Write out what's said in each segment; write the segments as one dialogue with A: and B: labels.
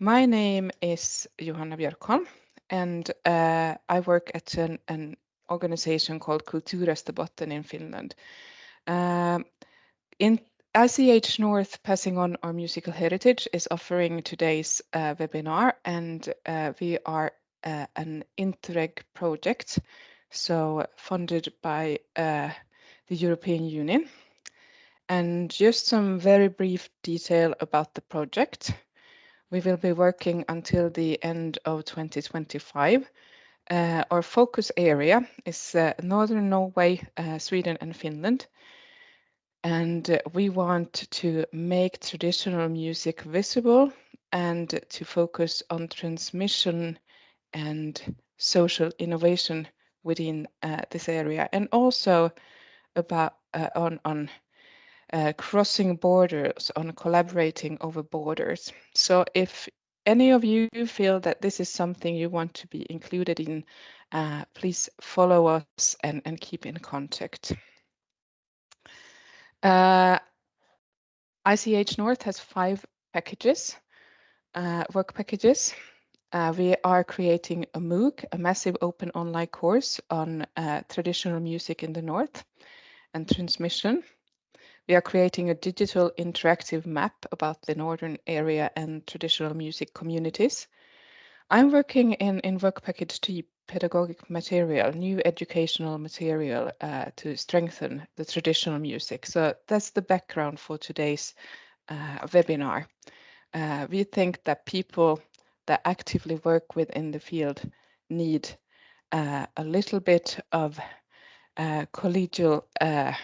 A: My name is Johanna Björkholm, and I work at an organization called Kulturösterbotten in Finland. In ICH North, Passing on Our Musical Heritage, is offering today's webinar, and we are an Interreg project, so funded by the European Union. And just some very brief detail about the project. We will be working until the end of 2025. Our focus area is Northern Norway, Sweden and Finland. And we want to make traditional music visible and to focus on transmission and social innovation within this area, and also about on crossing borders, on collaborating over borders. So if any of you feel that this is something you want to be included in, please follow us and keep in contact. ICH North has 5 packages, work packages. We are creating a MOOC, a massive open online course on traditional music in the North and transmission. We are creating a digital interactive map about the Northern area and traditional music communities. I'm working in work package T, pedagogic material, new educational material to strengthen the traditional music. So that's the background for today's webinar. We think that people that actively work within the field need a little bit of collegial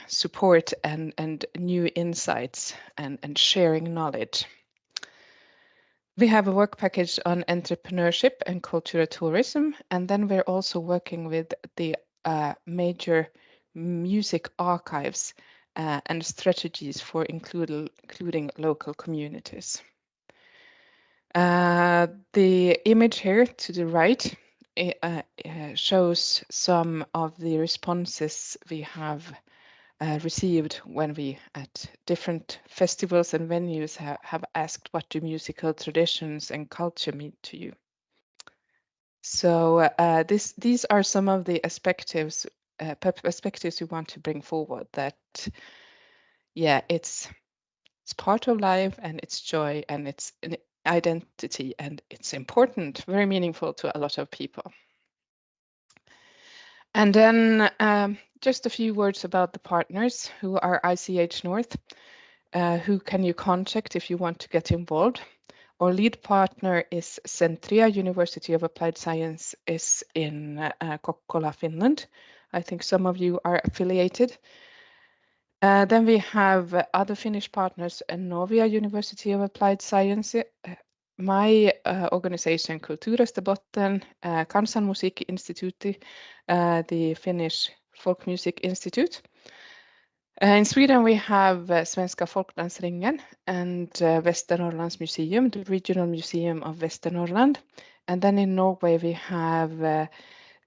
A: support and new insights and sharing knowledge. We have a work package on entrepreneurship and cultural tourism, and then we're also working with the major music archives and strategies for including local communities. The image here to the right shows some of the responses we have received when we at different festivals and venues have asked what do musical traditions and culture mean to you. So these are some of the perspectives we want to bring forward, that yeah, it's part of life and it's joy and it's an identity and it's important, very meaningful to a lot of people. And then just a few words about the partners who are ICH North. Who can you contact if you want to get involved? Our lead partner is Centria, University of Applied Science is in Kokkola, Finland. I think some of you are affiliated. Then we have other Finnish partners, Norway, University of Applied Science, my organization Kulturösterbotten, Kansanmusiikinstituutti, the Finnish Folk Music Institute. In Sweden we have Svenska Folkdansringen and Västernorrlands Museum, the Regional Museum of Västernorrland. And then in Norway we have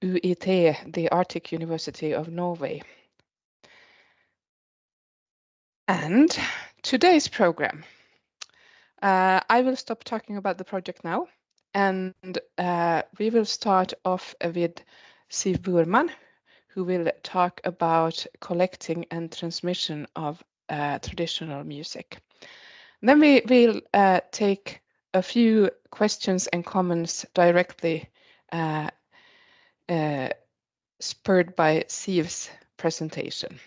A: UiT, the Arctic University of Norway. And today's program. I will stop talking about the project now, and we will start off with Siw Burman, who will talk about collecting and transmission of traditional music. Then we will take a few questions and comments directly spurred by Siw's presentation.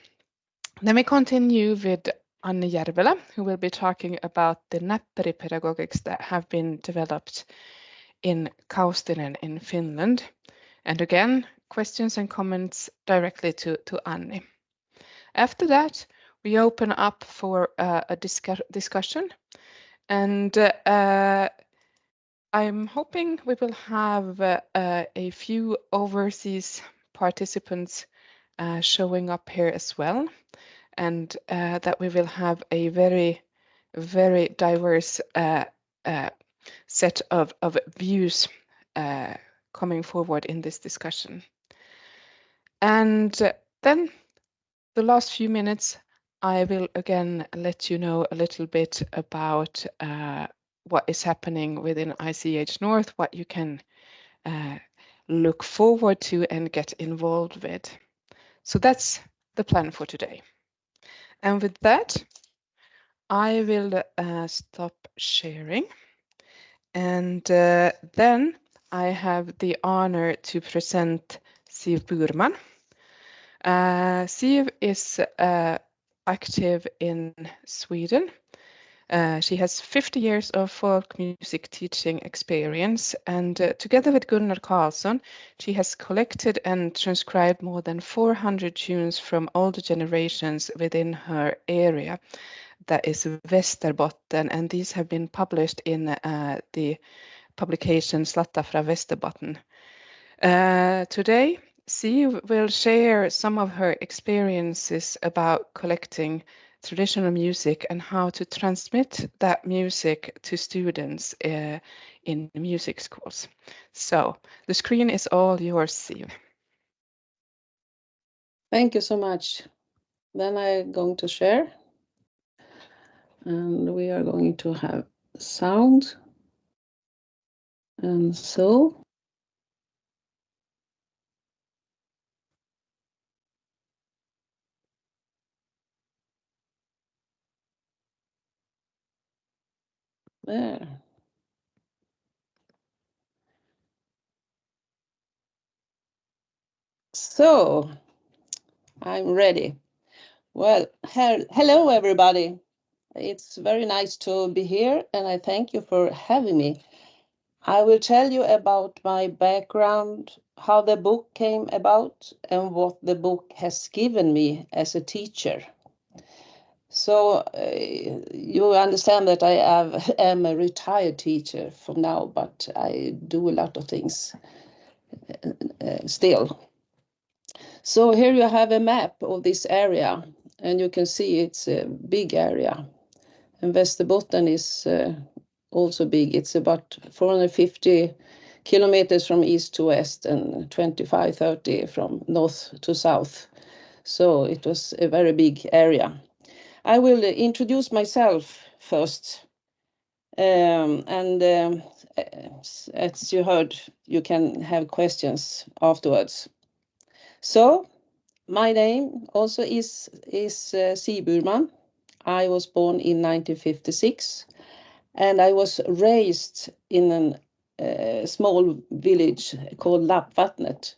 A: Then we continue with Anni Järvelä, who will be talking about the Näppäri pedagogics that have been developed in Kaustinen in Finland. And again, questions and comments directly to Anni. After that, we open up for a discussion. And I'm hoping we will have a few overseas participants showing up here as well. And that we will have a very, very diverse set of views coming forward in this discussion. And then the last few minutes, I will again let you know a little bit about what is happening within ICH North, what you can look forward to and get involved with. So that's the plan for today. And with that, I will stop sharing. And then I have the honor to present Siw Burman. Siw is active in Sweden. She has 50 years of folk music teaching experience, and together with Gunnar Karlsson, she has collected and transcribed more than 400 tunes from older generations within her area. That is Västerbotten, and these have been published in the publication Slattar fra Västerbotten. Today, Siw will share some of her experiences about collecting traditional music and how to transmit that music to students in music schools. So the screen is all yours, Siw.
B: Thank you so much. Then I'm going to share. And we are going to have sound. And so. There. So, I'm ready. Well, hello everybody. It's very nice to be here and I thank you for having me. I will tell you about my background, how the book came about and what the book has given me as a teacher. So you understand that I am a retired teacher for now, but I do a lot of things still. So here you have a map of this area, and you can see it's a big area. And Västerbotten is also big. It's about 450 kilometers from east to west and 25-30 from north to south. So it was a very big area. I will introduce myself first. As you heard, you can have questions afterwards. So my name also is Siw Burman. I was born in 1956 and I was raised in a small village called Lappvattnet.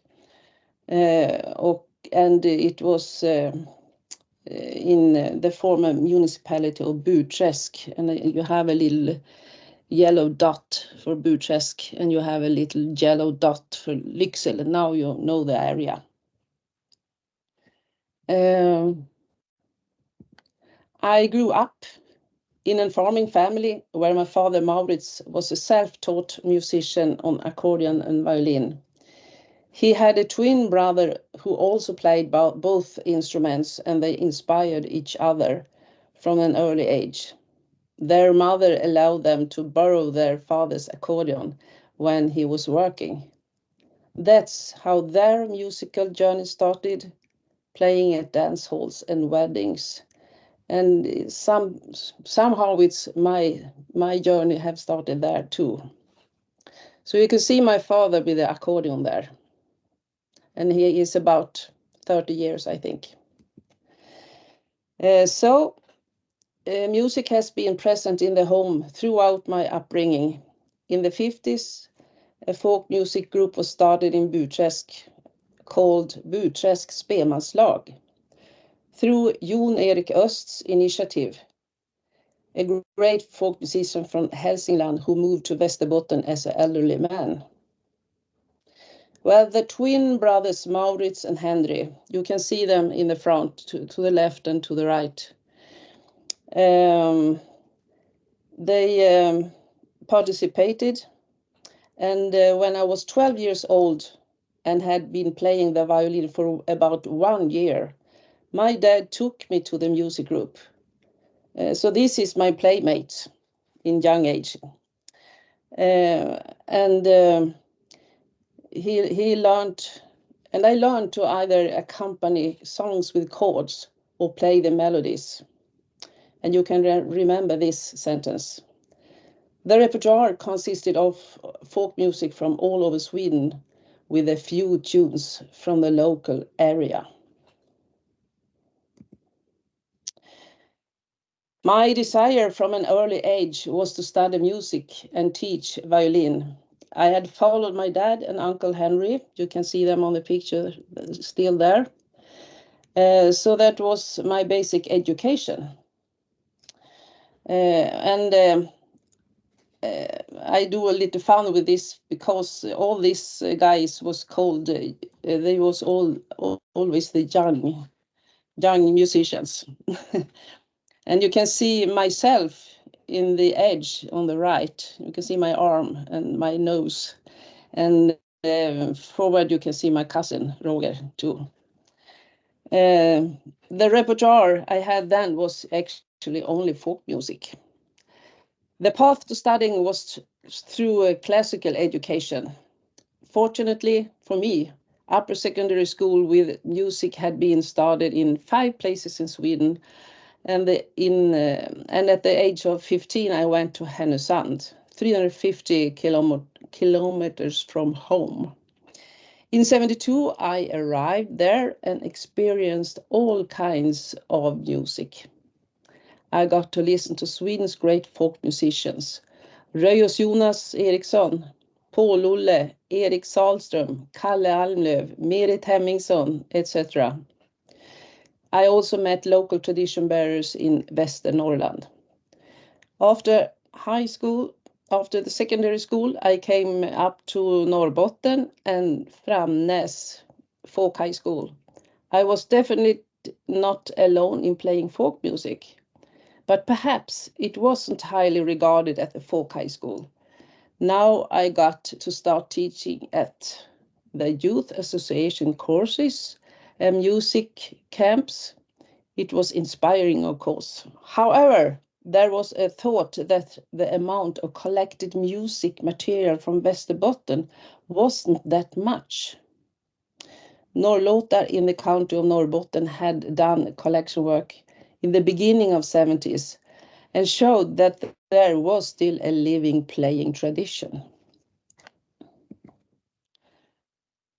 B: And it was in the former municipality of Burträsk. And you have a little yellow dot for Burträsk and you have a little yellow dot for Lycksele. Now you know the area. I grew up in a farming family where my father Maurits was a self-taught musician on accordion and violin. He had a twin brother who also played both instruments and they inspired each other from an early age. Their mother allowed them to borrow their father's accordion when he was working. That's how their musical journey started, playing at dance halls and weddings. And somehow it's my journey have started there too. So you can see my father with the accordion there. And he is about 30 years, I think. Music has been present in the home throughout my upbringing. In the 50s, a folk music group was started in Burträsk called riksspelman through Jon Erik Öst's initiative, a great folk musician from Hälsingland who moved to Västerbotten as an elderly man. Well, the twin brothers Maurits and Henry, you can see them in the front to the left and to the right. They participated, and when I was 12 years old and had been playing the violin for about 1 year, my dad took me to the music group. So this is my playmate in young age. He learned, and I learned to either accompany songs with chords or play the melodies. And you can remember this sentence. The repertoire consisted of folk music from all over Sweden, with a few tunes from the local area. My desire from an early age was to study music and teach violin. I had followed my dad and Uncle Henry. You can see them on the picture still there. So that was my basic education. I do a little fun with this because all these guys was called, they was always the young musicians. And you can see myself in the edge on the right. You can see my arm and my nose. And forward you can see my cousin, Roger, too. The repertoire I had then was actually only folk music. The path to studying was through a classical education. Fortunately for me, upper secondary school with music had been started in 5 places in Sweden. And at the age of 15, I went to Härnösand, 350 kilometers from home. In 72, I arrived there and experienced all kinds of music. I got to listen to Sweden's great folk musicians, Röjos Jonas Eriksson, Paul Olle, Erik Sahlström, Kalle Almlöv, Merit Hemmingsson, etc. I also met local tradition bearers in Västernorrland. After the secondary school, I came up to Norrbotten and Framnäs Folk High School. I was definitely not alone in playing folk music, but perhaps it wasn't highly regarded at the folk high school. Now I got to start teaching at the youth association courses and music camps. It was inspiring, of course. However, there was a thought that the amount of collected music material from Västerbotten wasn't that much. Norrlåtar in the county of Norrbotten had done collection work in the beginning of 70s and showed that there was still a living playing tradition.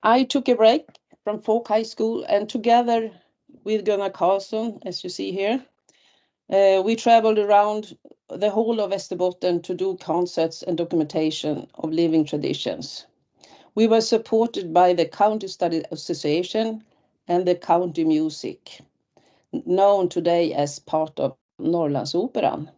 B: I took a break from folk high school, and together with Gunnar Karlsson, as you see here, we traveled around the whole of Västerbotten to do concerts and documentation of living traditions. We were supported by the County Study Association and the County Music, known today as part of Norrlandsoperan.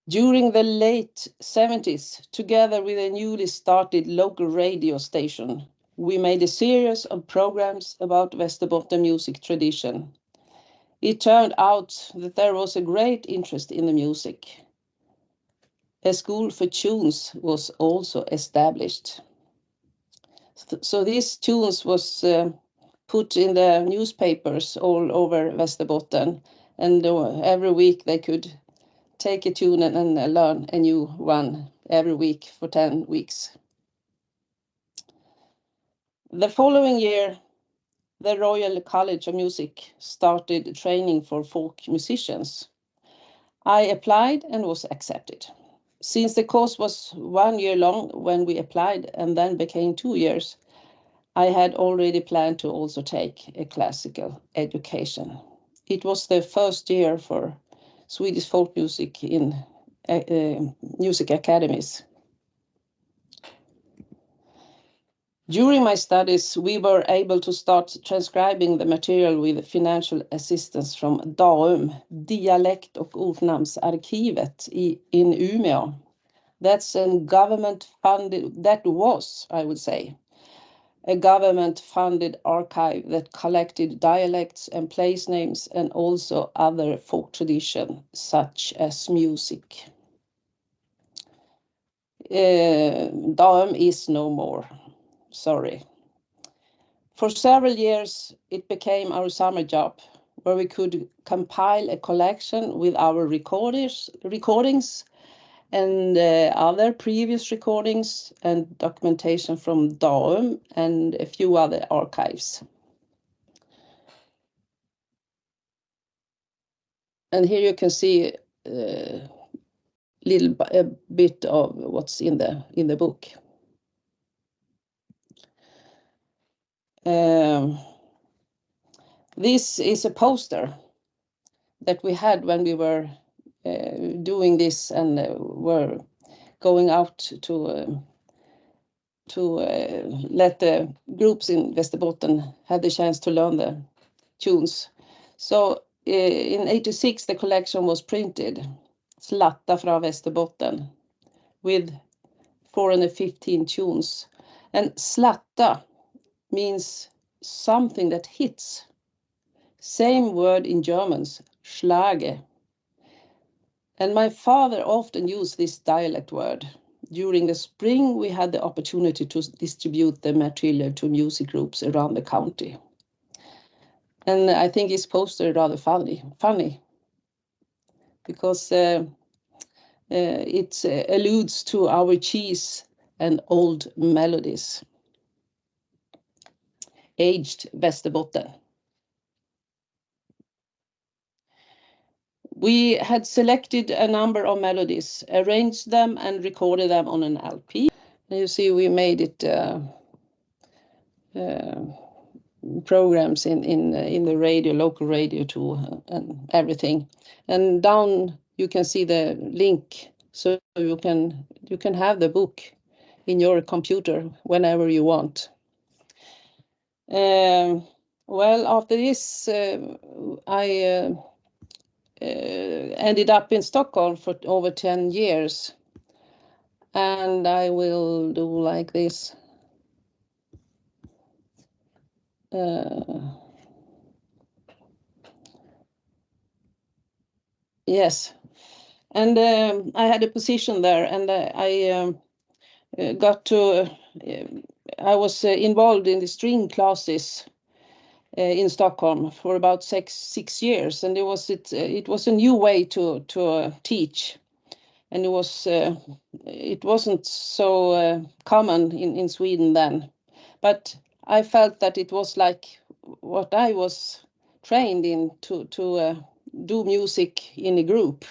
B: During the late 70s, together with a newly started local radio station, we made a series of programs about Västerbotten music tradition. It turned out that there was a great interest in the music. A school for tunes was also established. So these tunes was put in the newspapers all over Västerbotten, and every week they could take a tune and learn a new one every week for 10 weeks. The following year, the Royal College of Music started training for folk musicians. I applied and was accepted. Since the course was 1 year long when we applied and then became 2 years, I had already planned to also take a classical education. It was the first year for Swedish folk music in music academies. During my studies, we were able to start transcribing the material with financial assistance from DAUM, Dialekt- och ortnamnsarkivet in Umeå. That's a government-funded, that was, I would say, a government-funded archive that collected dialects and place names and also other folk tradition, such as music. DAUM is no more. Sorry. For several years, it became our summer job, where we could compile a collection with our recordings and other previous recordings and documentation from DAUM and a few other archives. And here you can see a bit of what's in the book. This is a poster that we had when we were doing this and were going out to let the groups in Västerbotten have the chance to learn the tunes. So in 86 the collection was printed, Slatta fra Västerbotten, with 415 tunes. And slatta means something that hits. Same word in German's, Schlage. And my father often used this dialect word. During the spring, we had the opportunity to distribute the material to music groups around the county. And I think his poster is rather funny because it alludes to our cheese and old melodies. Aged Västerbotten. We had selected a number of melodies, arranged them and recorded them on an LP. And you see we made it programs in the radio, local radio too, and everything. And down you can see the link, so you can have the book in your computer whenever you want. Well, after this, I ended up in Stockholm for over 10 years, and I will do like this. Yes, and I had a position there, and I was involved in the string classes in Stockholm for about six years, and it was a new way to teach, and it wasn't so common in Sweden then, but I felt that it was like what I was trained in to do music in a group,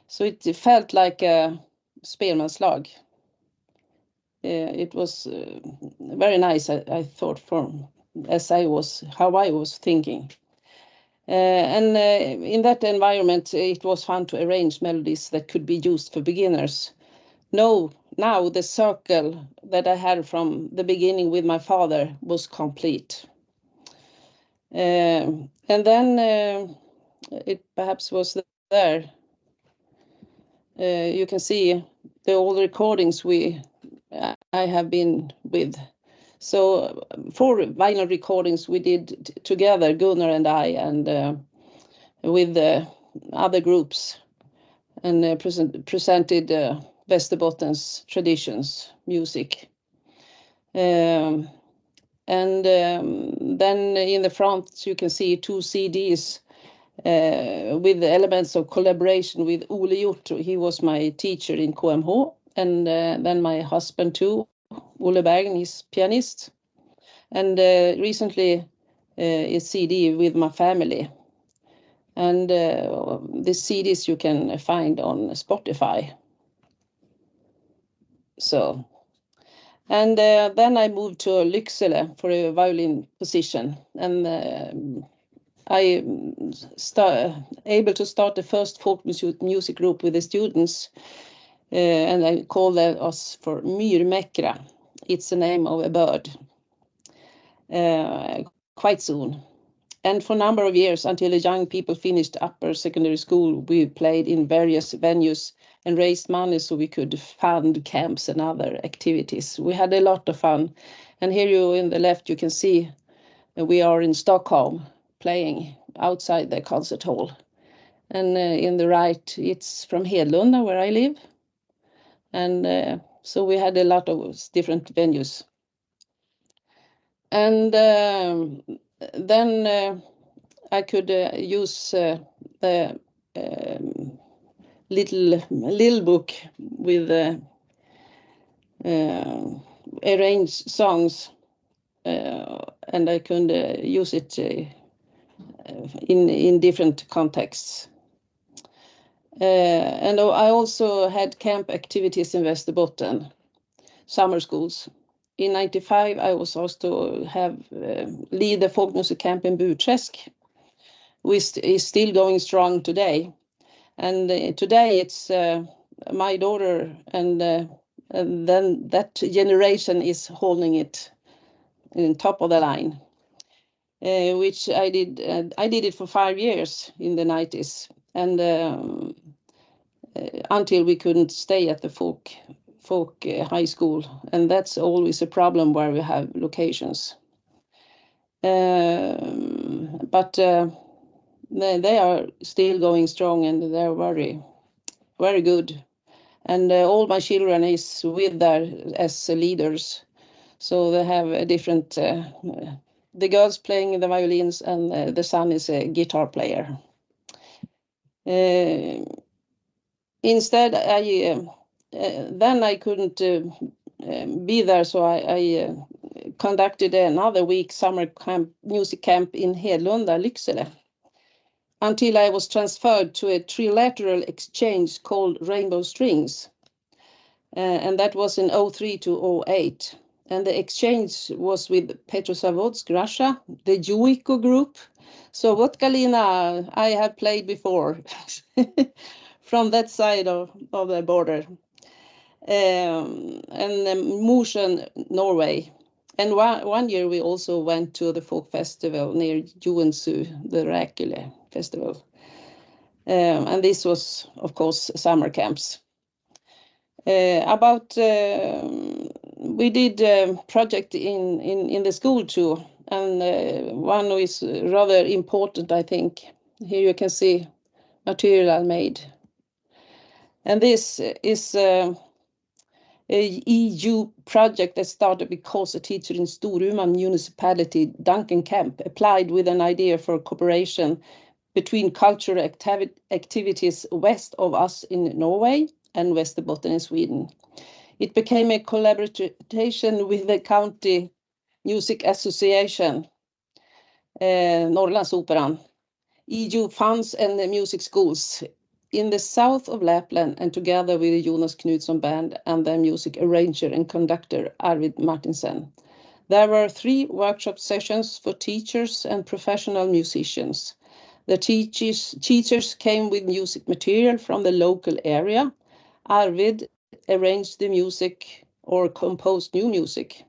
B: so it felt like a spelmanslag. It was very nice, I thought, how I was thinking. And in that environment, it was fun to arrange melodies that could be used for beginners. Now the circle that I had from the beginning with my father was complete. And then it perhaps was there. You can see the old recordings I have been with. So 4 vinyl recordings we did together, Gunnar and I, and with other groups, and presented Västerbotten's traditions, music. And then in the front you can see 2 CDs with elements of collaboration with Ole Hjort. He was my teacher in KMH, and then my husband too, Ole Bergen, he's pianist, and recently a CD with my family, and the CDs you can find on Spotify. So, and then I moved to Lycksele for a violin position, and I able to start the first folk music group with the students, and I call us for Myrmäkra. It's the name of a bird. Quite soon. And for a number of years, until the young people finished upper secondary school, we played in various venues and raised money so we could fund camps and other activities. We had a lot of fun. And here you in the left, you can see we are in Stockholm playing outside the concert hall. And in the right, it's from Hedlunda, where I live. And so we had a lot of different venues. And then I could use the little book with arranged songs, and I could use it in different contexts. And I also had camp activities in Västerbotten, summer schools. In 95, I was asked to lead the folk music camp in Burträsk, which is still going strong today. And today it's my daughter, and then that generation is holding it in top of the line, which I did. I did it for 5 years in the 90s, and until we couldn't stay at the folk high school, and that's always a problem where we have locations. But they are still going strong, and they're very, very good. And all my children is with there as leaders, so they have a different. The girls playing the violins, and the son is a guitar player. Instead, then I couldn't be there, so I conducted another week summer camp, music camp in Hedlunda, Lycksele, until I was transferred to a trilateral exchange called Rainbow Strings, and that was in 03 to 08. And the exchange was with Petrozavodsk, Russia, the Juiko group. So Vodkalina, I have played before from that side of the border. And Mosjøen, Norway. And one year we also went to the folk festival near Joensuu, the Räkele festival. And this was, of course, summer camps. We did a project in the school too, and one is rather important, I think. Here you can see material made. And this is a EU project that started because a teacher in Storuman municipality, Duncan Camp, applied with an idea for cooperation between cultural activities west of us in Norway and Västerbotten in Sweden. It became a collaboration with the County Music Association, Norrlandsoperan, EU funds and the music schools in the south of Lapland, and together with the Jonas Knutsson Band and the music arranger and conductor Arvid Martinsen. There were 3 workshop sessions for teachers and professional musicians. The teachers came with music material from the local area. Arvid arranged the music or composed new music.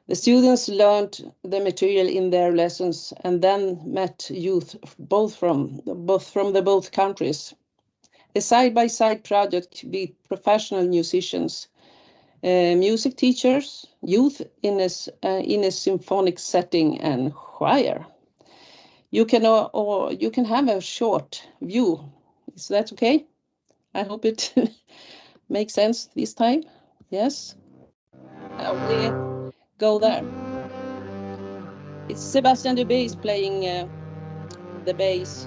B: The students learned the material in their lessons and then met youth both from both countries. A side-by-side project with professional musicians, music teachers, youth in a symphonic setting, and choir. You can have a short view. Is that okay? I hope it makes sense this time. Yes. We go there. It's Sebastian de Bass playing the bass.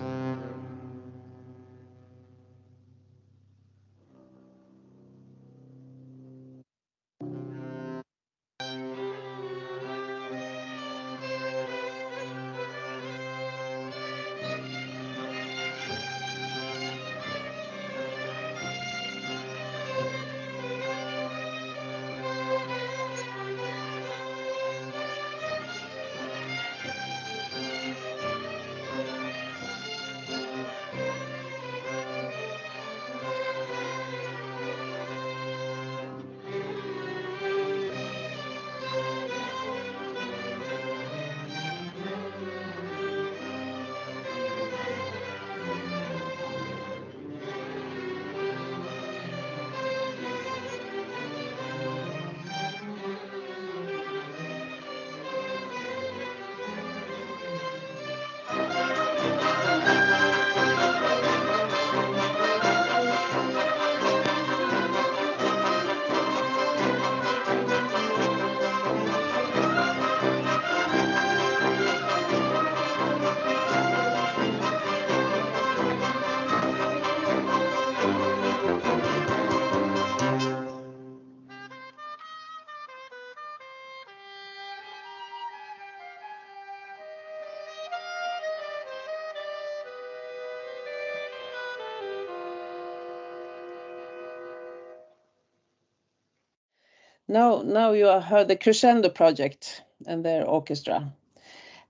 B: Now you have heard the Crescendo project and their orchestra.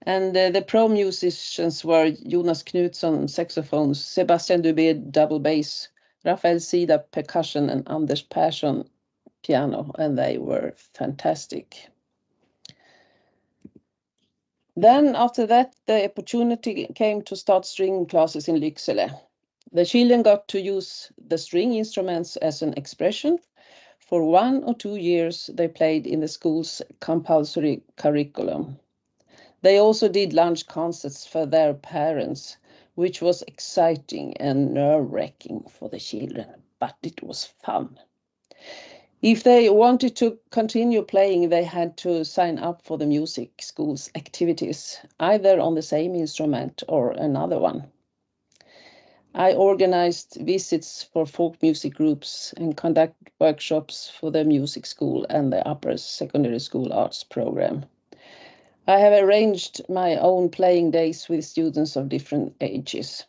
B: And the pro musicians were Jonas Knutsson, saxophones, Sebastian Dubé, double bass, Rafael Sida, percussion, and Anders Persson, piano, and they were fantastic. Then after that, the opportunity came to start string classes in Lycksele. The children got to use the string instruments as an expression. For 1 or 2 years, they played in the school's compulsory curriculum. They also did lunch concerts for their parents, which was exciting and nerve-wracking for the children, but it was fun. If they wanted to continue playing, they had to sign up for the music school's activities, either on the same instrument or another one. I organized visits for folk music groups and conduct workshops for the music school and the upper secondary school arts program. I have arranged my own playing days with students of different ages.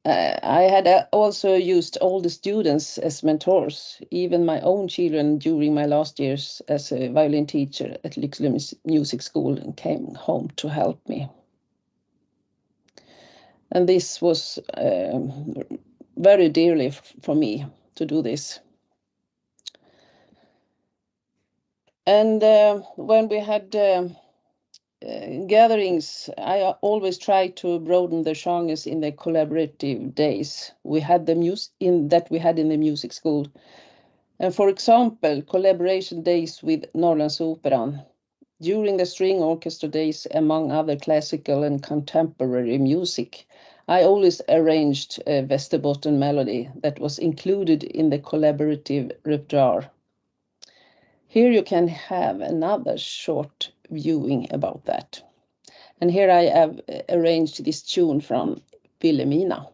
B: I had also used older students as mentors, even my own children during my last years as a violin teacher at Lycksele Music School and came home to help me. And this was very dearly for me to do this. And when we had gatherings, I always try to broaden the genres in the collaborative days we had in the music school. And for example, collaboration days with Norrlandsoperan. During the string orchestra days, among other classical and contemporary music, I always arranged a Västerbotten melody that was included in the collaborative repertoire. Here you can have another short viewing about that. And here I have arranged this tune from Wilhelmina.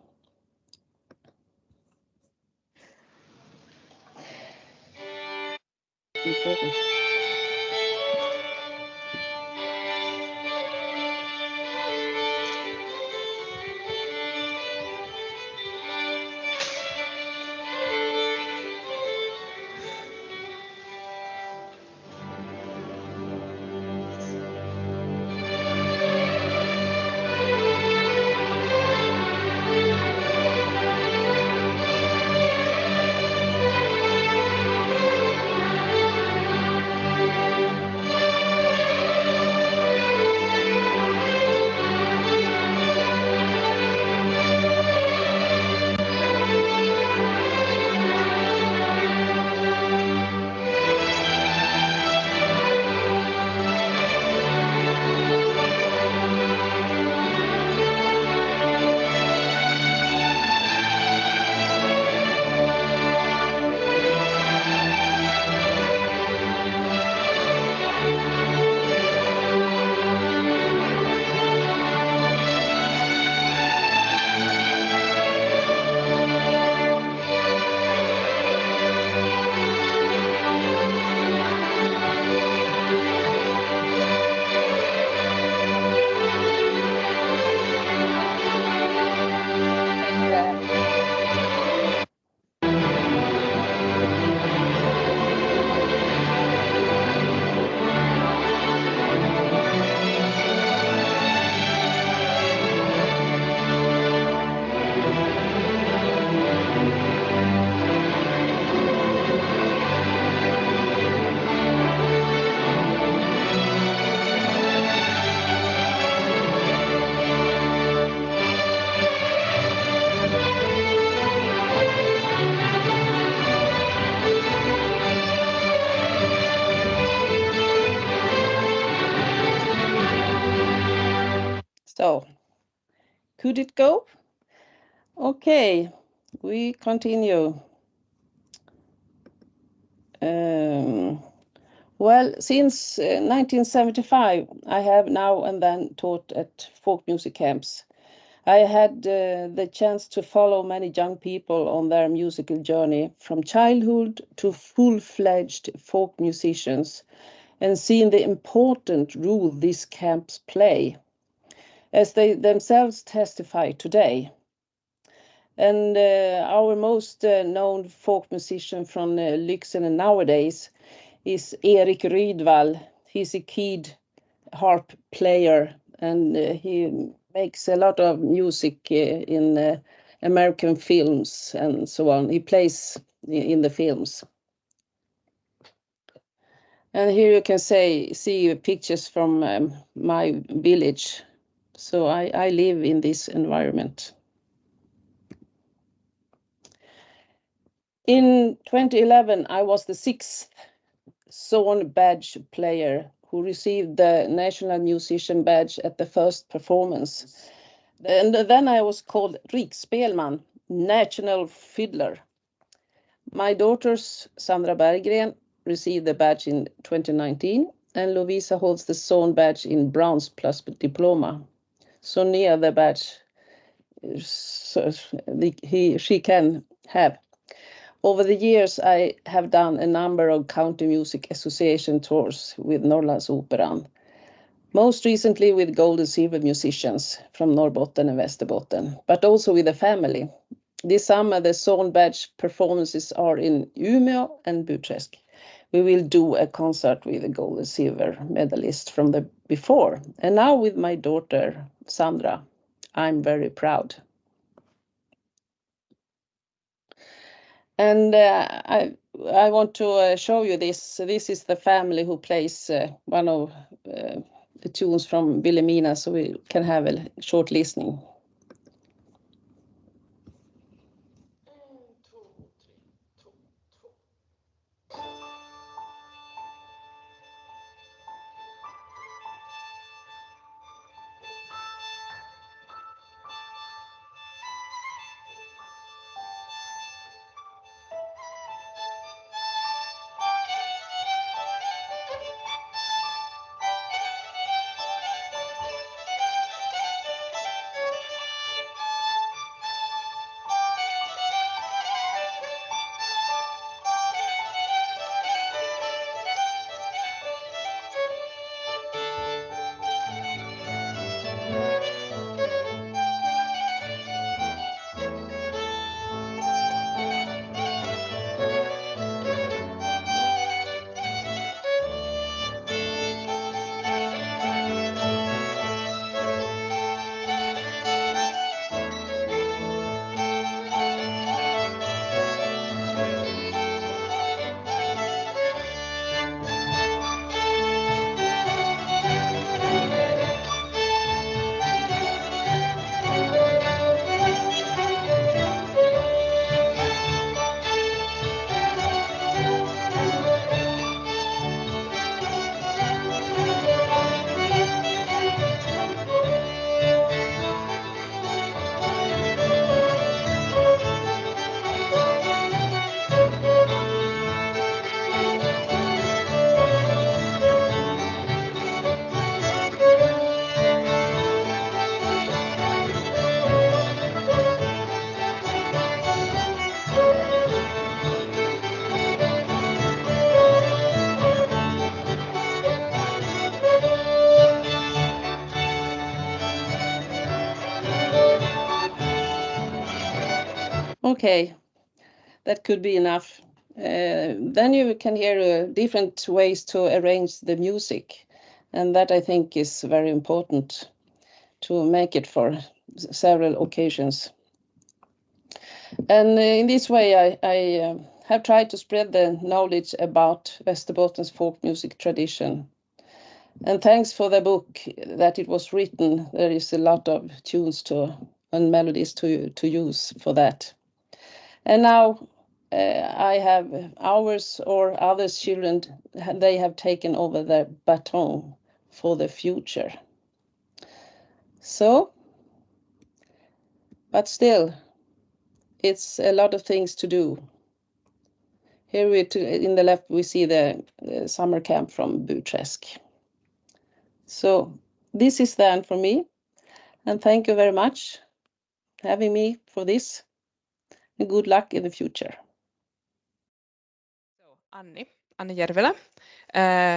B: So, could it go? Okay, we continue. Well, since 1975, I have now and then taught at folk music camps. I had the chance to follow many young people on their musical journey from childhood to full-fledged folk musicians and seen the important role these camps play, as they themselves testify today. And our most known folk musician from Lycksele nowadays is Erik Rydvall. He's a keyed harp player, and he makes a lot of music in American films and so on. He plays in the films. And here you can see pictures from my village. So I live in this environment. In 2011, I was the 6th Zone badge player who received the National Musician badge at the first performance. And then I was called riksspelman, National Fiddler. My daughters, Sandra Berggren, received the badge in 2019, and Lovisa holds the Zone badge in Bronze plus Diploma. So near the badge she can have. Over the years, I have done a number of country music association tours with Norrlandsoperan, most recently with gold and silver musicians from Norrbotten and Västerbotten, but also with the family. This summer, the Zone badge performances are in Umeå and Burträsk. We will do a concert with a gold and silver medalist from the before. And now with my daughter, Sandra, I'm very proud. And I want to show you this. This is the family who plays one of the tunes from Vilhelmina, so we can have a short listening. Okay, that could be enough. Then you can hear different ways to arrange the music, and that I think is very important to make it for several occasions. And in this way, I have tried to spread the knowledge about Västerbotten's folk music tradition. And thanks for the book that it was written. There is a lot of tunes and melodies to use for that. And now I have ours or others' children, they have taken over the baton for the future. So, but still, it's a lot of things to do. Here in the left, we see the summer camp from Burträsk. So this is the end for me. And thank you very much for having me for this. And good luck in the future.
A: So Anni Järvelä,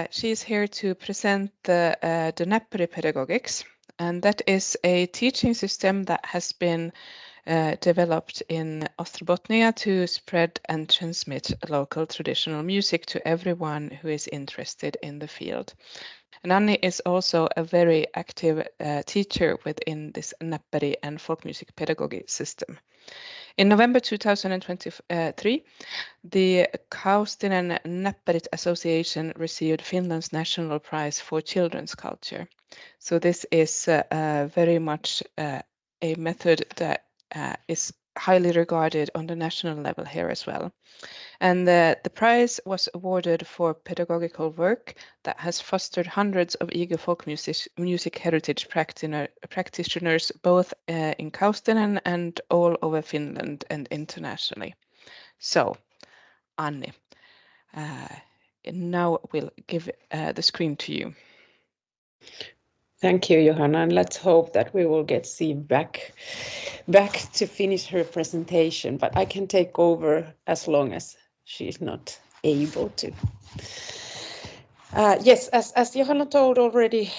A: she's here to present the Näppäri Pedagogics, and that is a teaching system that has been developed in Ostrobothnia to spread and transmit local traditional music to everyone who is interested in the field. And Anni is also a very active teacher within this Näppäri and folk music pedagogy system. In November 2023, the Kaustinen Näppärit Association received Finland's National Prize for Children's Culture. So this is very much a method that is highly regarded on the national level here as well. And the prize was awarded for pedagogical work that has fostered hundreds of eager folk music heritage practitioners both in Kaustinen and all over Finland and internationally. So, Anni, now we'll give the screen to you.
C: Thank you, Johanna, and let's hope that we will get Siw back to finish her presentation, but I can take over as long as she's not able to. Yes, as Johanna told already,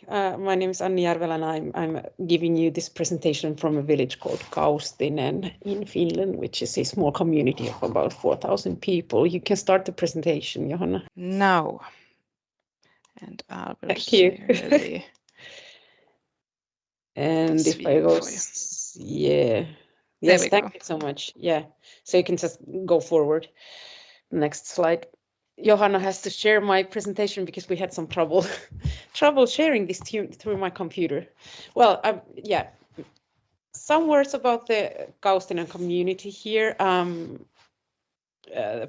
C: my name is Anni Järvelä, and I'm giving you this presentation from a village called Kaustinen in Finland, which is a small community of about 4,000 people. You can start the presentation, Johanna.
A: Now. And I will
C: Thank you. And if I go, yeah, yes, thank you so much. Yeah, so you can just go forward. Next slide. Johanna has to share my presentation because we had some trouble sharing this through my computer. Well, yeah, some words about the Kaustinen community here.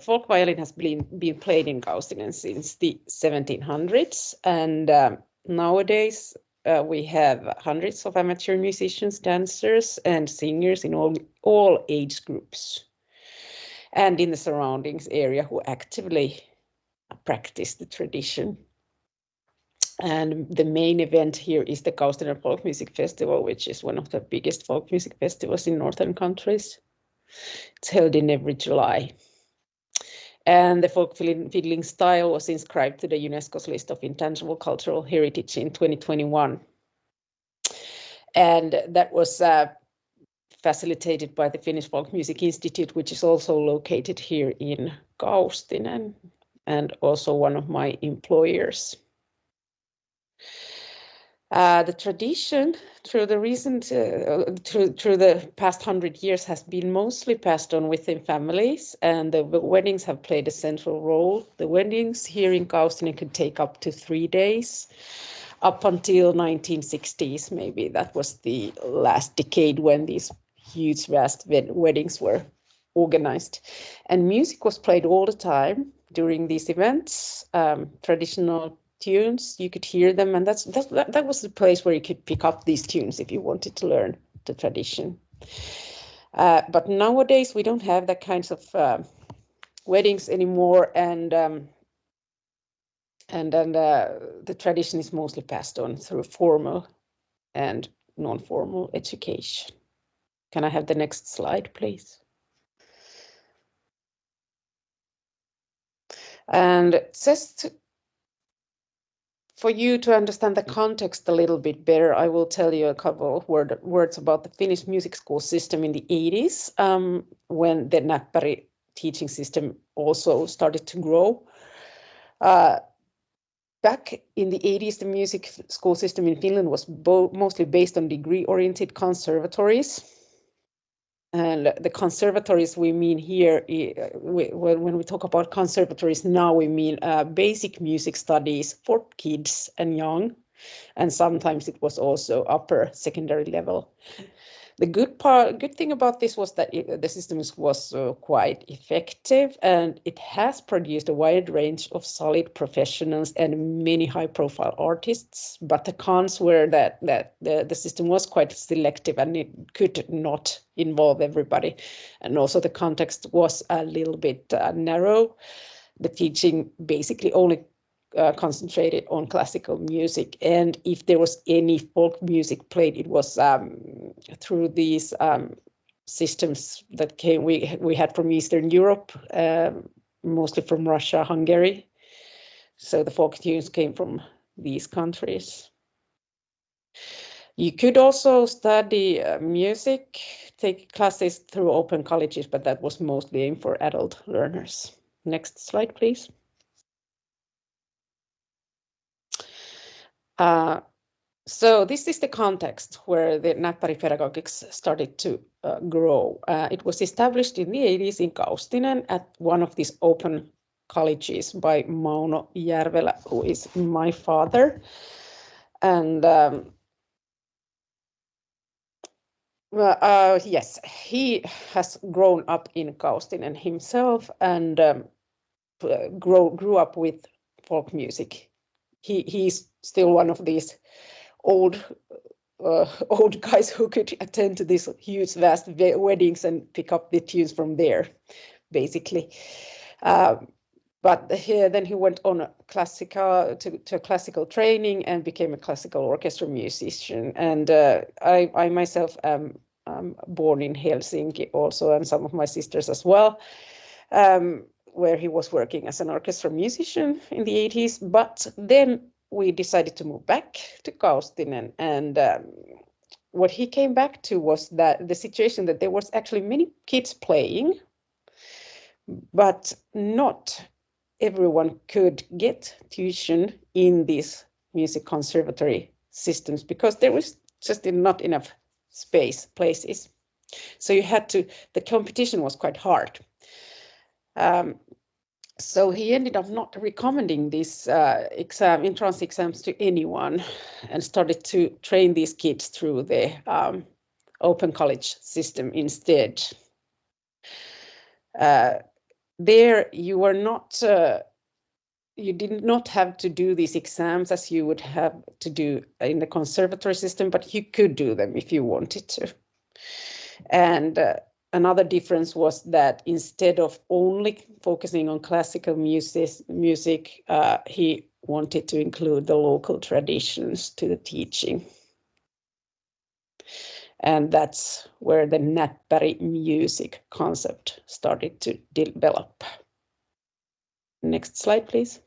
C: Folk violin has been played in Kaustinen since the 1700s, and nowadays we have hundreds of amateur musicians, dancers, and singers in all age groups, and in the surroundings area who actively practice the tradition. And the main event here is the Kaustinen Folk Music Festival, which is one of the biggest folk music festivals in northern countries. It's held in every July. And the folk fiddling style was inscribed to the UNESCO's list of intangible cultural heritage in 2021. And that was facilitated by the Finnish Folk Music Institute, which is also located here in Kaustinen, and also one of my employers. The tradition through the past 100 years has been mostly passed on within families, and the weddings have played a central role. The weddings here in Kaustinen could take up to 3 days, up until 1960s. Maybe that was the last decade when these huge, vast weddings were organized. And music was played all the time during these events. Traditional tunes, you could hear them, and that was the place where you could pick up these tunes if you wanted to learn the tradition. But nowadays we don't have that kinds of weddings anymore, and the tradition is mostly passed on through formal and non-formal education. Can I have the next slide, please? And just for you to understand the context a little bit better, I will tell you a couple of words about the Finnish music school system in the 80s, when the Näppäri teaching system also started to grow. Back in the 80s, the music school system in Finland was mostly based on degree-oriented conservatories. And the conservatories we mean here, when we talk about conservatories now, we mean basic music studies for kids and young, and sometimes it was also upper secondary level. The good thing about this was that the system was quite effective, and it has produced a wide range of solid professionals and many high-profile artists. But the cons were that the system was quite selective and it could not involve everybody, and also the context was a little bit narrow. The teaching basically only concentrated on classical music, and if there was any folk music played, it was through these systems that we had from Eastern Europe, mostly from Russia, Hungary. So the folk tunes came from these countries. You could also study music, take classes through open colleges, but that was mostly aimed for adult learners. Next slide, please. So this is the context where the Näppäri Pedagogics started to grow. It was established in the 80s in Kaustinen at one of these open colleges by Anni Järvelä, who is my father. And yes, he has grown up in Kaustinen himself and grew up with folk music. He's still one of these old guys who could attend to these huge, vast weddings and pick up the tunes from there, basically. But then he went on a classical training and became a classical orchestra musician. And I myself am born in Helsinki also, and some of my sisters as well, where he was working as an orchestra musician in the 80s. But then we decided to move back to Kaustinen, and what he came back to was that the situation that there was actually many kids playing, but not everyone could get tuition in these music conservatory systems because there was just not enough places. So you had to, the competition was quite hard. So he ended up not recommending these entrance exams to anyone and started to train these kids through the open college system instead. There you were not, you did not have to do these exams as you would have to do in the conservatory system, but you could do them if you wanted to. And another difference was that instead of only focusing on classical music, he wanted to include the local traditions to the teaching. And that's where the Näppäri music concept started to develop. Next slide, please.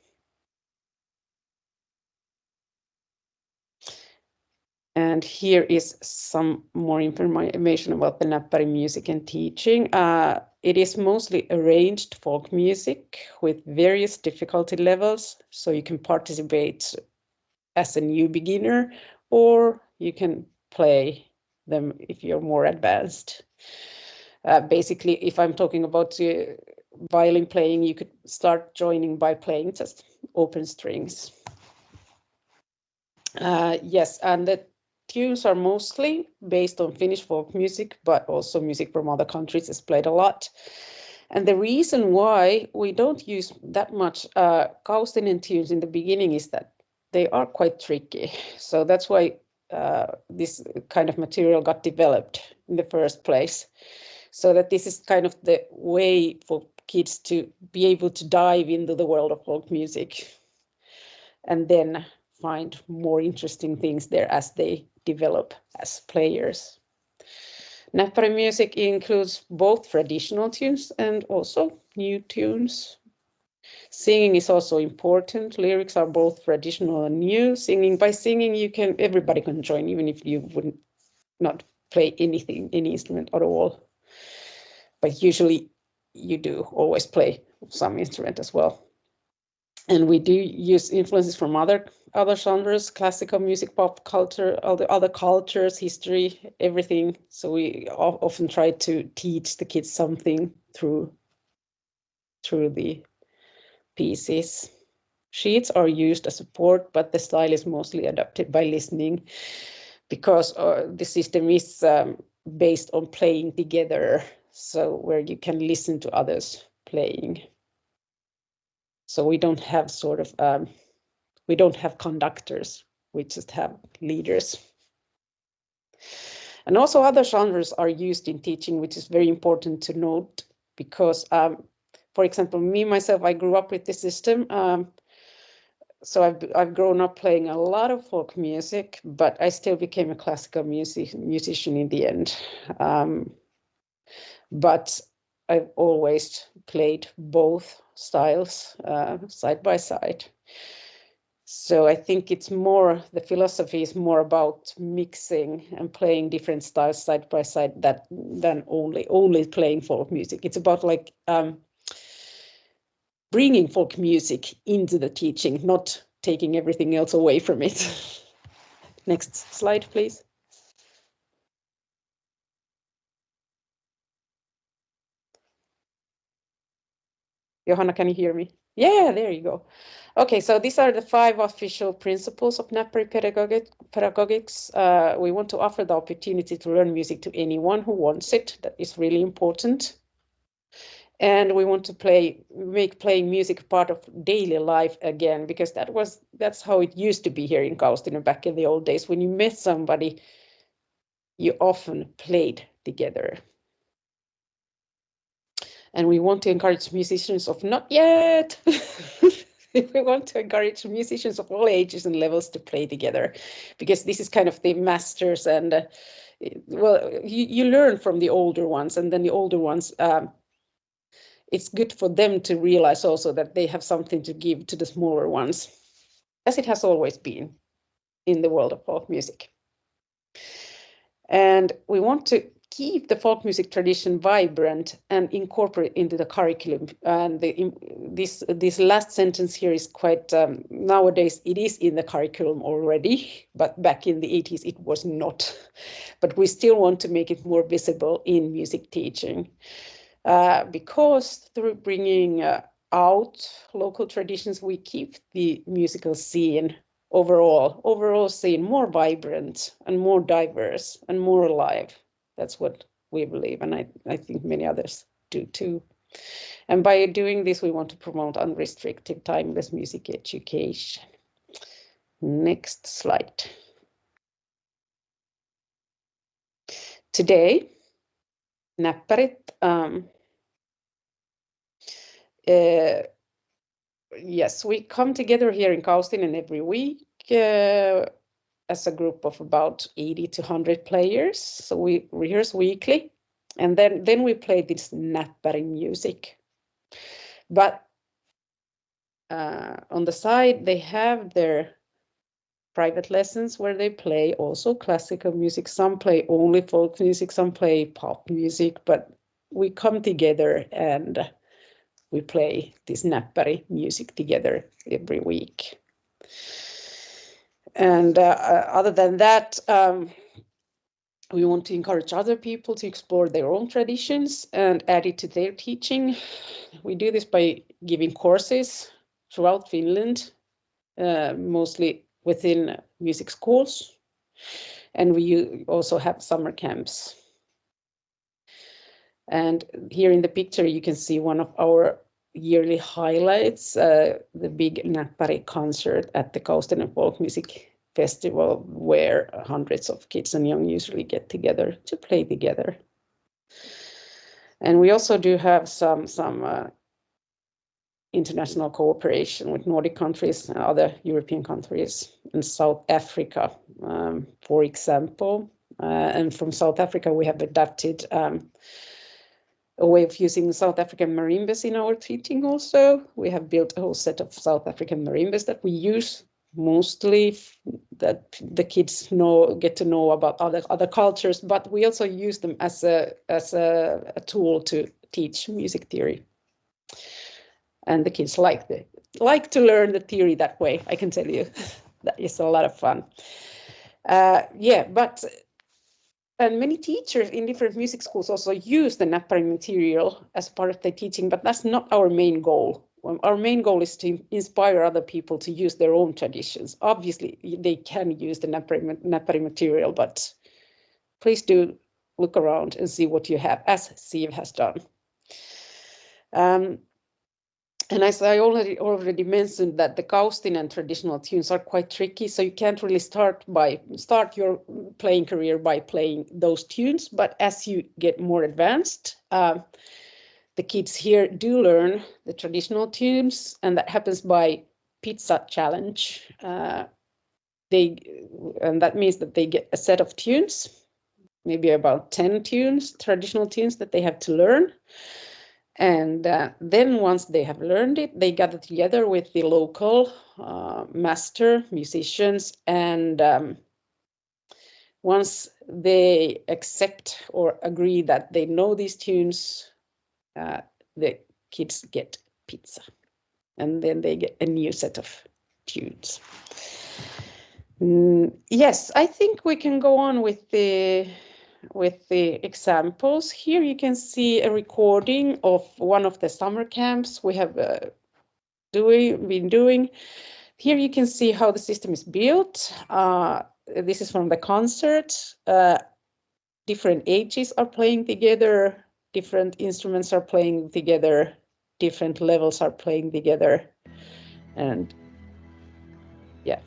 C: And here is some more information about the Näppäri music and teaching. It is mostly arranged folk music with various difficulty levels, so you can participate as a new beginner, or you can play them if you're more advanced. Basically, if I'm talking about violin playing, you could start joining by playing just open strings. Yes, and the tunes are mostly based on Finnish folk music, but also music from other countries is played a lot. And the reason why we don't use that much Kaustinen tunes in the beginning is that they are quite tricky. So that's why this kind of material got developed in the first place. So that this is kind of the way for kids to be able to dive into the world of folk music and then find more interesting things there as they develop as players. Näppäri music includes both traditional tunes and also new tunes. Singing is also important. Lyrics are both traditional and new. By singing, everybody can join, even if you wouldn't not play any instrument at all. But usually you do always play some instrument as well. And we do use influences from other genres, classical music, pop culture, all the other cultures, history, everything. So we often try to teach the kids something through the pieces. Sheets are used as support, but the style is mostly adapted by listening because the system is based on playing together. So where you can listen to others playing. So we don't have we don't have conductors, we just have leaders. And also other genres are used in teaching, which is very important to note because, for example, myself, I grew up with the system. So I've grown up playing a lot of folk music, but I still became a classical musician in the end. But I've always played both styles side by side. So I think it's more, the philosophy is more about mixing and playing different styles side by side than only playing folk music. It's about like bringing folk music into the teaching, not taking everything else away from it. Next slide, please. Johanna, can you hear me? Yeah, there you go. Okay, so these are the 5 official principles of Näppäri pedagogics. We want to offer the opportunity to learn music to anyone who wants it. That is really important. And we want to make playing music part of daily life again, because that's how it used to be here in Kaustinen back in the old days. When you met somebody, you often played together. And we want to encourage musicians of not yet. We want to encourage musicians of all ages and levels to play together, because this is kind of the masters, and well, you learn from the older ones, and then the older ones, it's good for them to realize also that they have something to give to the smaller ones, as it has always been in the world of folk music. And we want to keep the folk music tradition vibrant and incorporate into the curriculum. And this last sentence here is quite, nowadays it is in the curriculum already, but back in the 80s it was not. But we still want to make it more visible in music teaching, because through bringing out local traditions, we keep the musical scene overall scene more vibrant and more diverse and more alive. That's what we believe, and I think many others do too. And by doing this, we want to promote unrestricted, timeless music education. Next slide. Today, Näppärit, yes, we come together here in Kaustinen every week as a group of about 80 to 100 players. So we rehearse weekly, and then we play this Näppäri music. But on the side, they have their private lessons where they play also classical music. Some play only folk music, some play pop music, but we come together and we play this Näppäri music together every week. And other than that, we want to encourage other people to explore their own traditions and add it to their teaching. We do this by giving courses throughout Finland, mostly within music schools. And we also have summer camps. And here in the picture, you can see one of our yearly highlights, the big Näppäri concert at the Kaustinen Folk Music Festival, where hundreds of kids and young usually get together to play together. And we also do have some international cooperation with Nordic countries and other European countries and South Africa, for example. And from South Africa, we have adapted a way of using South African marimbas in our teaching also. We have built a whole set of South African marimbas that we use mostly, that the kids get to know about other cultures, but we also use them as a tool to teach music theory. And the kids like to learn the theory that way, I can tell you. That is a lot of fun. And many teachers in different music schools also use the Näppäri material as part of their teaching, but that's not our main goal. Our main goal is to inspire other people to use their own traditions. Obviously, they can use the Näppäri material, but please do look around and see what you have, as Siw has done. And as I already mentioned, that the Kaustinen traditional tunes are quite tricky, so you can't really start your playing career by playing those tunes. But as you get more advanced, the kids here do learn the traditional tunes, and that happens by pizza challenge. And that means that they get a set of tunes, maybe about 10 tunes, traditional tunes that they have to learn. And then once they have learned it, they gather together with the local master musicians, and once they accept or agree that they know these tunes, the kids get pizza, and then they get a new set of tunes. Yes, I think we can go on with the examples. Here you can see a recording of one of the summer camps we have been doing. Here you can see how the system is built. This is from the concert. Different ages are playing together, different instruments are playing together, different levels are playing together, and yeah.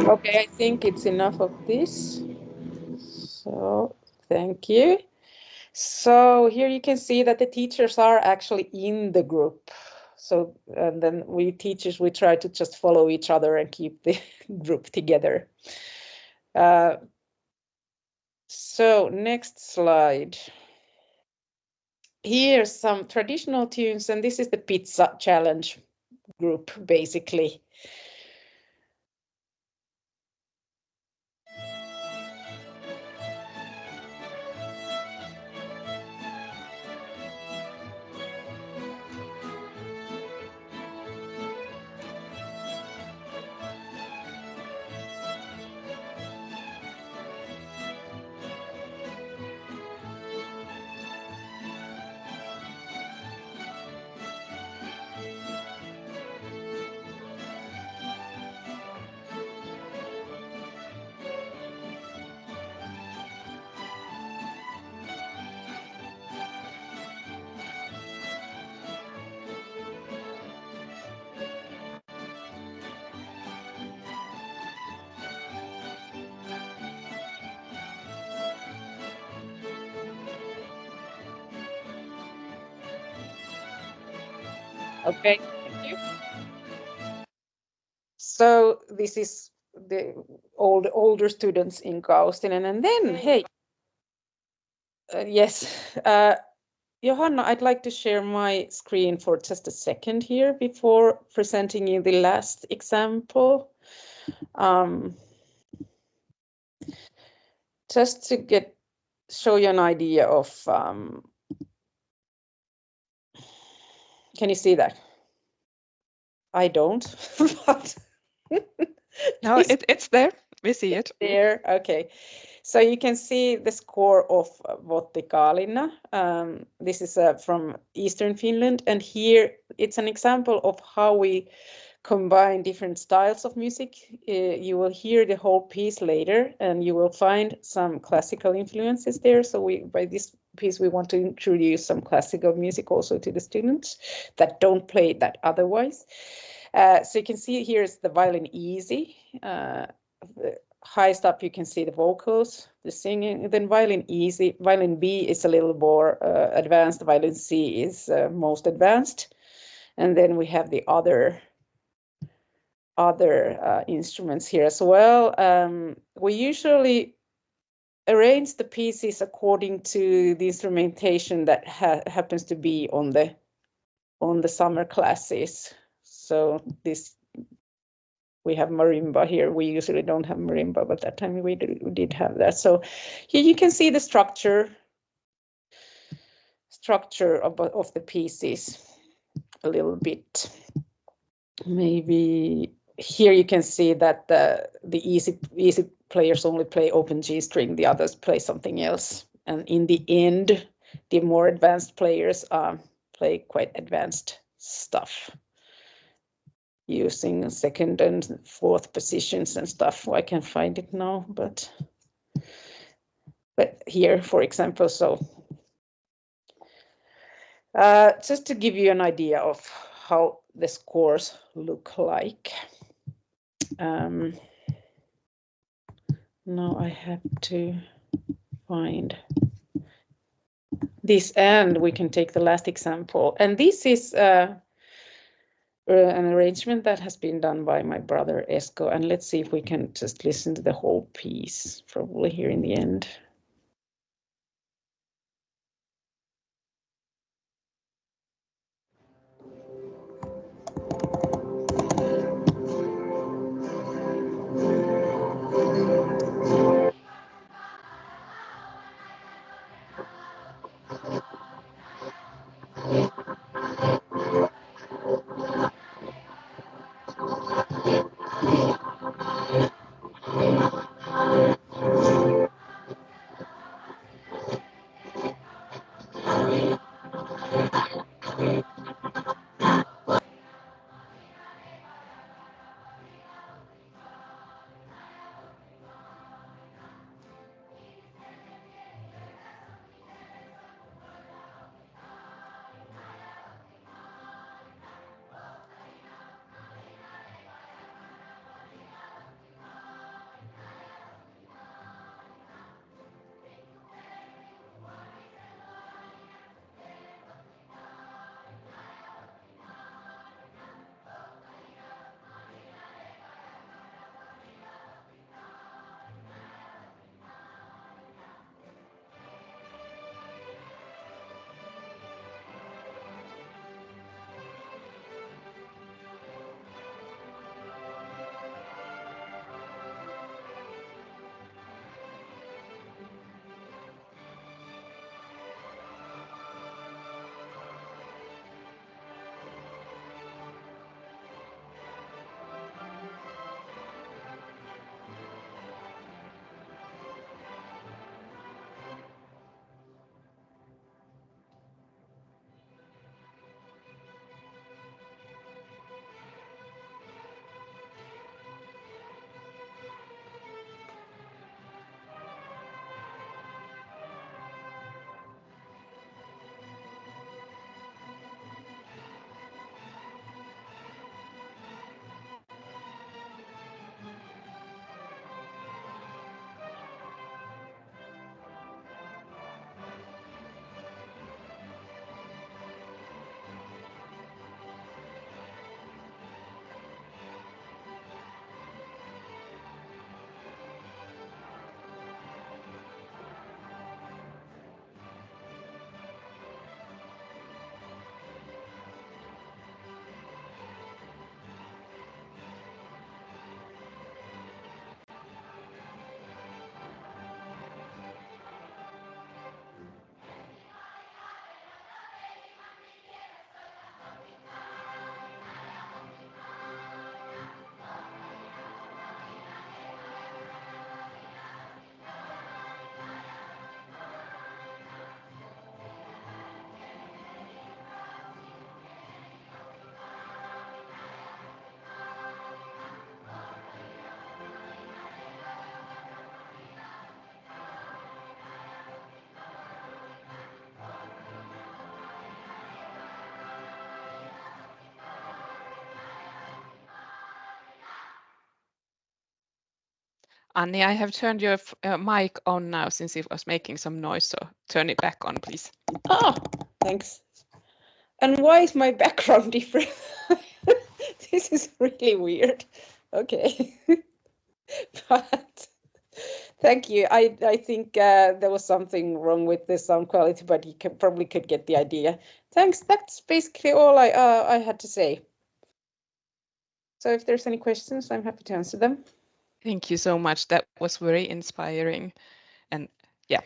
C: Okay, I think it's enough of this. So, thank you. So here you can see that the teachers are actually in the group. So, and then we teachers, we try to just follow each other and keep the group together. So next slide. Here's some traditional tunes, and this is the pizza challenge group, basically. Okay, thank you. So this is the older students in Kaustinen, and then hey, yes, Johanna, I'd like to share my screen for just a second here before presenting you the last example. Just to show you an idea of. Can you see that? I don't, but
A: no, it's there. We see it.
C: There, okay. So you can see the score of Votti-Kaalinna. This is from Eastern Finland, and here it's an example of how we combine different styles of music. You will hear the whole piece later, and you will find some classical influences there. So by this piece, we want to introduce some classical music also to the students that don't play that otherwise. So you can see here is the violin easy. Highest up you can see the vocals, the singing. Then violin easy. Violin B is a little more advanced. Violin C is most advanced. And then we have the other instruments here as well. We usually arrange the pieces according to the instrumentation that happens to be on the summer classes. So we have marimba here. We usually don't have marimba, but that time we did have that. So here you can see the structure of the pieces a little bit. Maybe here you can see that the easy players only play open G string, the others play something else. And in the end, the more advanced players play quite advanced stuff, using second and fourth positions and stuff. I can't find it now, but here, for example, so just to give you an idea of how the scores look like. Now I have to find this, and we can take the last example. And this is an arrangement that has been done by my brother Esko. And let's see if we can just listen to the whole piece, probably here in the end.
A: Anni, I have turned your mic on now since it was making some noise, so turn it back on, please.
C: Ah, thanks. And why is my background different? This is really weird. Okay. But thank you. I think there was something wrong with the sound quality, but you probably could get the idea. Thanks. That's basically all I had to say. So if there's any questions, I'm happy to answer them.
A: Thank you so much. That was very inspiring, and yeah,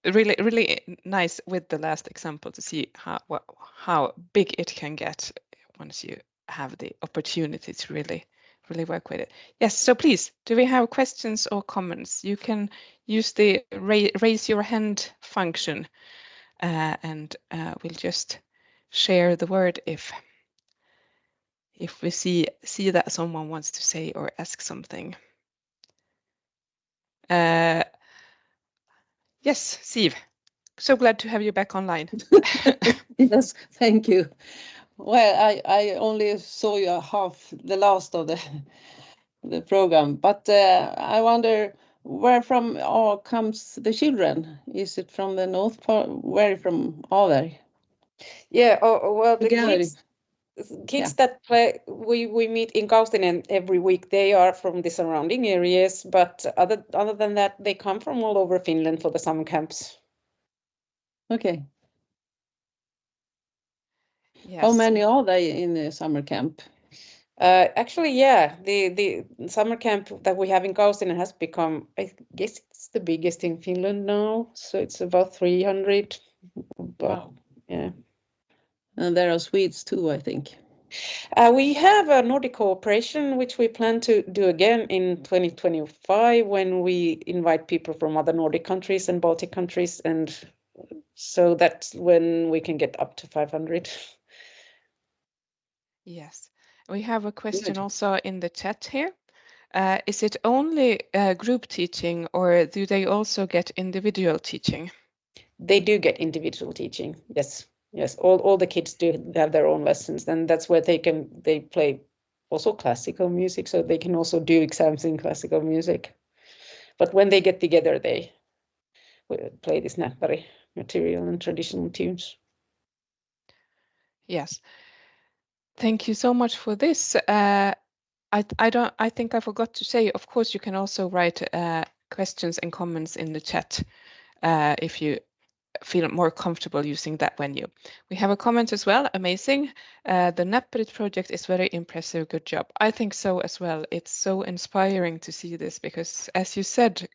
A: really nice with the last example to see how big it can get once you have the opportunity to really work with it. Yes, so please, do we have questions or comments? You can use the raise your hand function, and we'll just share the word if we see that someone wants to say or ask something. Yes, Siw, so glad to have you back online.
B: Yes, thank you. Well, I only saw you half the last of the program, but I wonder where from all comes the children? Is it from the north part? Where from are they?
C: Yeah. Well, the
B: Together.
C: kids that play, we meet in Kaustinen every week. They are from the surrounding areas, but other than that, they come from all over Finland for the summer camps.
B: Okay.
A: Yes.
B: How many are they in the summer camp?
C: Actually, yeah, the summer camp that we have in Kaustinen has become, I guess it's the biggest in Finland now. So it's about 300.
B: Wow.
C: Yeah.
B: And there are Swedes too, I think.
C: We have a Nordic cooperation, which we plan to do again in 2025 when we invite people from other Nordic countries and Baltic countries. And so that's when we can get up to 500.
A: Yes. We have a question
B: Good.
A: also in the chat here. Is it only group teaching, or do they also get individual teaching?
C: They do get individual teaching. Yes. Yes. All the kids do have their own lessons, and that's where they play also classical music, so they can also do exams in classical music. But when they get together, they play this Näppäri material and traditional tunes.
A: Yes. Thank you so much for this. I think I forgot to say, of course, you can also write questions and comments in the chat if you feel more comfortable using that venue. We have a comment as well. Amazing. The Näppäri project is very impressive. Good job. I think so as well. It's so inspiring to see this because, as you said,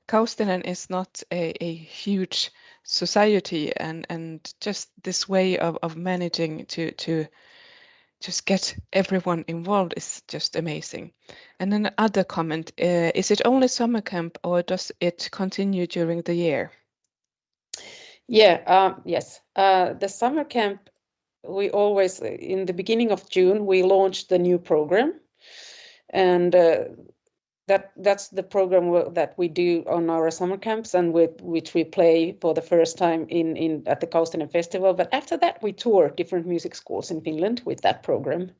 A: Kaustinen is not a huge society, and just this way of managing to just get everyone involved is just amazing. And then another comment, is it only summer camp or does it continue during the year?
C: Yeah, yes. The summer camp, we always, in the beginning of June, we launched the new program. And that's the program that we do on our summer camps and with which we play for the first time at the Kaustinen Festival. But after that, we tour different music schools in Finland with that program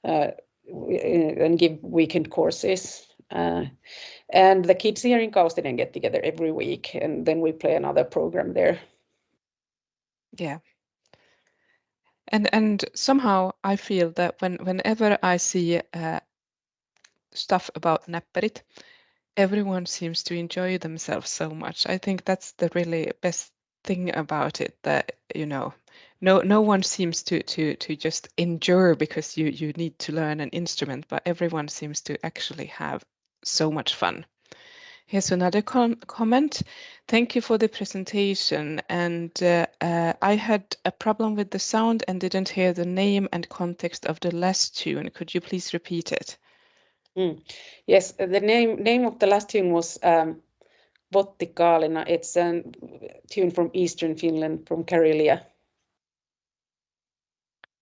C: and give weekend courses. And the kids here in Kaustinen get together every week, and then we play another program there.
A: Yeah. And somehow I feel that whenever I see stuff about Näppärit, everyone seems to enjoy themselves so much. I think that's the really best thing about it, that no one seems to just endure because you need to learn an instrument, but everyone seems to actually have so much fun. Here's another comment. Thank you for the presentation. And I had a problem with the sound and didn't hear the name and context of the last tune. Could you please repeat it?
C: Yes, the name of the last tune was Bottikaalina. It's a tune from Eastern Finland, from Karelia.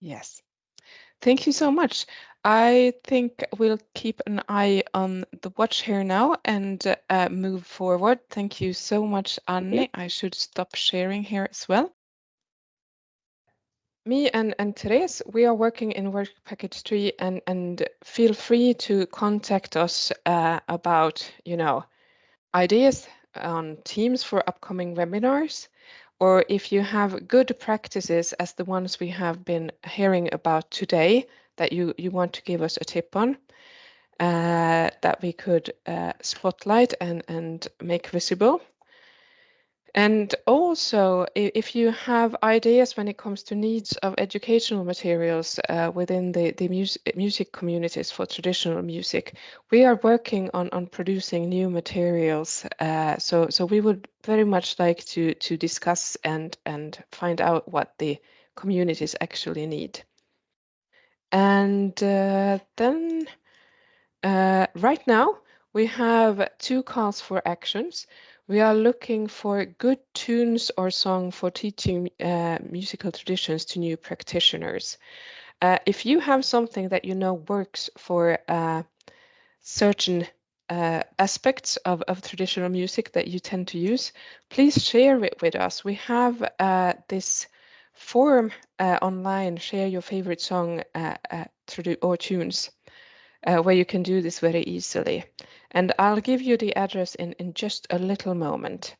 A: Yes. Thank you so much. I think we'll keep an eye on the watch here now and move forward. Thank you so much, Anni. I should stop sharing here as well. me and Therese, we are working in Work Package 3, and feel free to contact us about, ideas on themes for upcoming webinars, or if you have good practices as the ones we have been hearing about today that you want to give us a tip on, that we could spotlight and make visible. And also, if you have ideas when it comes to needs of educational materials within the music communities for traditional music, we are working on producing new materials. So we would very much like to discuss and find out what the communities actually need. And then right now, we have 2 calls for actions. We are looking for good tunes or song for teaching musical traditions to new practitioners. If you have something that you know works for certain aspects of traditional music that you tend to use, please share it with us. We have this forum online, share your favorite song or tunes, where you can do this very easily. And I'll give you the address in just a little moment.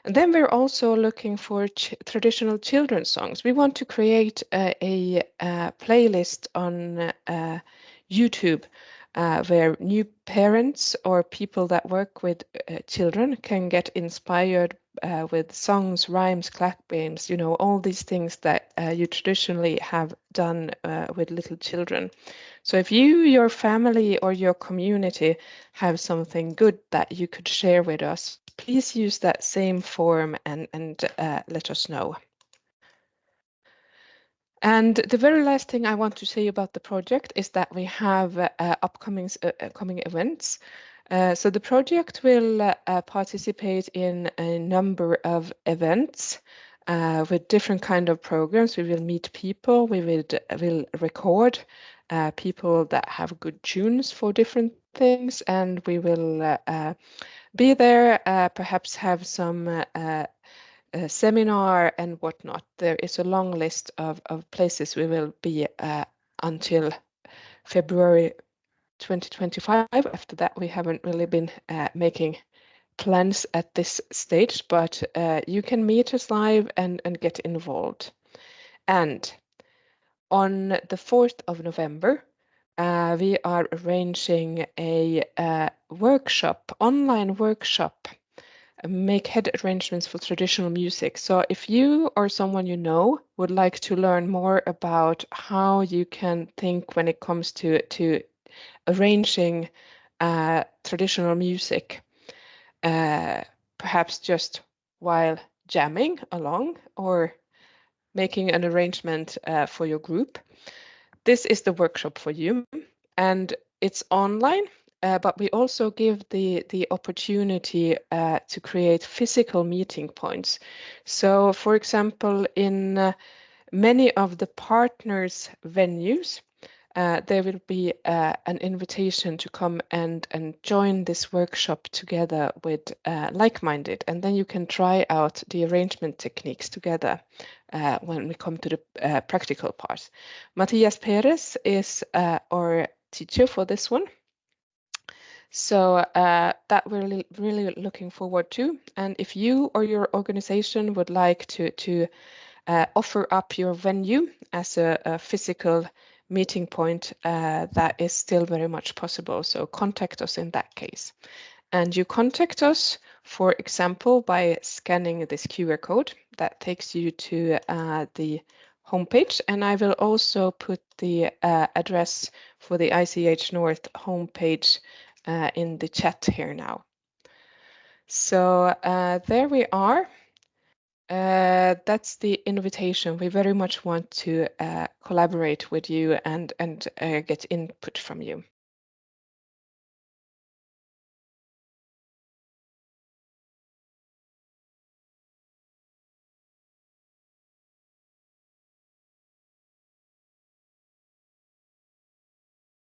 A: And then we're also looking for traditional children's songs. We want to create a playlist on YouTube where new parents or people that work with children can get inspired with songs, rhymes, clappings, all these things that you traditionally have done with little children. So if you, your family, or your community have something good that you could share with us, please use that same form and let us know. And the very last thing I want to say about the project is that we have upcoming events. So the project will participate in a number of events with different kind of programs. We will meet people, we will record people that have good tunes for different things, and we will be there, perhaps have some seminar and whatnot. There is a long list of places we will be until February 2025. After that, we haven't really been making plans at this stage, but you can meet us live and get involved. And on the 4th of November, we are arranging a workshop, online workshop, make head arrangements for traditional music. So if you or someone you know would like to learn more about how you can think when it comes to arranging traditional music, perhaps just while jamming along or making an arrangement for your group, this is the workshop for you. And it's online, but we also give the opportunity to create physical meeting points. So, for example, in many of the partners' venues, there will be an invitation to come and join this workshop together with like-minded, and then you can try out the arrangement techniques together when we come to the practical part. Matthias Perez is our teacher for this one. So that we're really looking forward to. And if you or your organization would like to offer up your venue as a physical meeting point, that is still very much possible. So contact us in that case. And you contact us, for example, by scanning this QR code that takes you to the homepage. And I will also put the address for the ICH North homepage in the chat here now. So there we are. That's the invitation. We very much want to collaborate with you and get input from you.